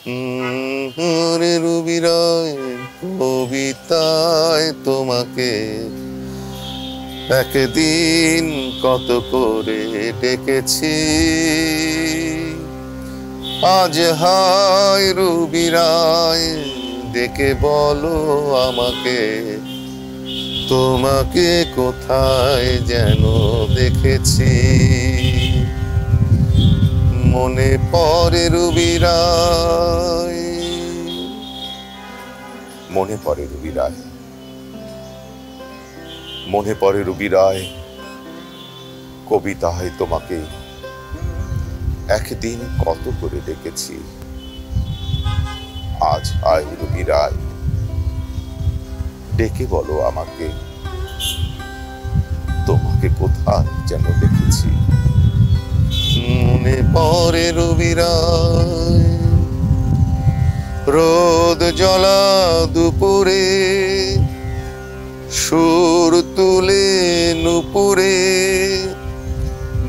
রে রুবি রায় কবিতায় তোমাকে একদিন কত করে ডেকেছি। আজ হায় রুবি রায় ডেকে বলো আমাকে, তোমাকে কোথায় যেন দেখেছি। মনে পড়ে রুবি রায়, মনে পড়ে রুবি রায়, মনে পড়ে রুবি রায় কবিতায় তোমাকে একদিন কত করে ডেকেছি। আজ হায় রুবি রায় ডেকে বলো আমাকে, তোমাকে কোথায় যেন দেখেছি। মনে পড়ে রুবি রায় রোদ জ্বলা দুপুরে, সুর তুলে নুপুরে,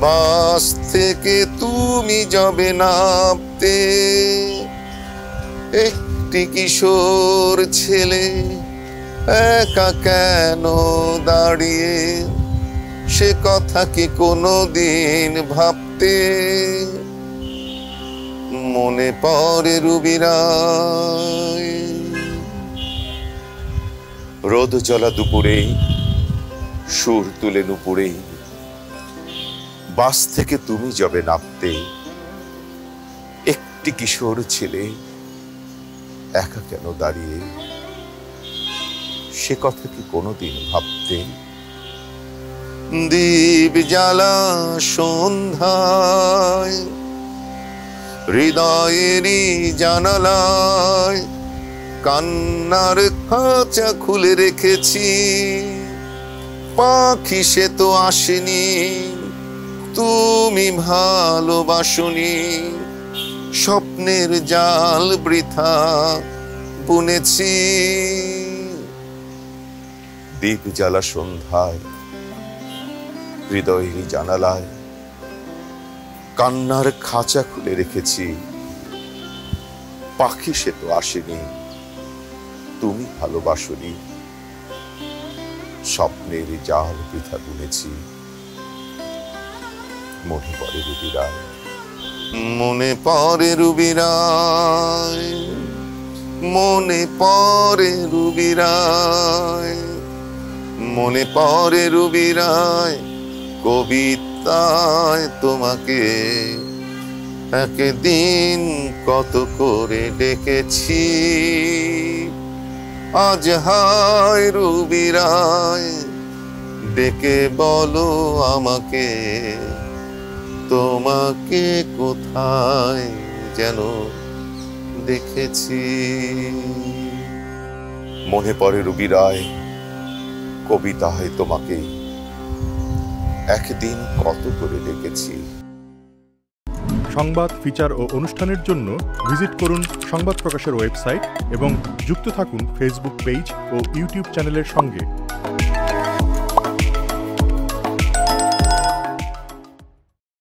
বাস থেকে তুমি যাবে নামতে। একটি কিশোর ছেলে একা কেন দাঁড়িয়ে, সে কথা কি কোনোদিন ভাবতে। মনে পড়ে রুবি রায় রোদ জ্বলা দুপুরে, সুর তুলে নুপুরে, বাস থেকে তুমি যাবে নামতে। একটি কিশোর ছেলে একা কেন দাঁড়িয়ে, সে কথা কি কোনোদিন ভাবতে। দীপ জ্বালা সন্ধ্যায় হৃদয়েরই জানালায় কান্নার খাঁচা খুলে রেখেছি। পাখি সে তো আসেনি, তুমি ভালোবাসনি, স্বপ্নের জাল বৃথা বুনেছি। দীপ জ্বালা সন্ধ্যায় হৃদয়েরই জানালায় কান্নার খাঁচা খুলে রেখেছি। পাখি সে তো আসেনি, তুমি ভালোবাসনি, স্বপ্নের জাল বৃথা বুনেছি। মনে পড়ে রুবি রায়, মনে পড়ে রুবি রায়, মনে পড়ে রুবি রায়, মনে পড়ে রুবি রায় কবিতায় তোমাকে একদিন কত করে ডেকেছি। আজ হায় রুবি রায় ডেকে বলো আমাকে, তোমাকে কোথায় যেন দেখেছি। মনে পড়ে রুবি রায় কবিতায় তোমাকে একদিন কত করে ডেকেছি। সংবাদ, ফিচার ও অনুষ্ঠানের জন্য ভিজিট করুন সংবাদ প্রকাশের ওয়েবসাইট এবং যুক্ত থাকুন ফেসবুক পেজ ও ইউটিউব চ্যানেলের সঙ্গে।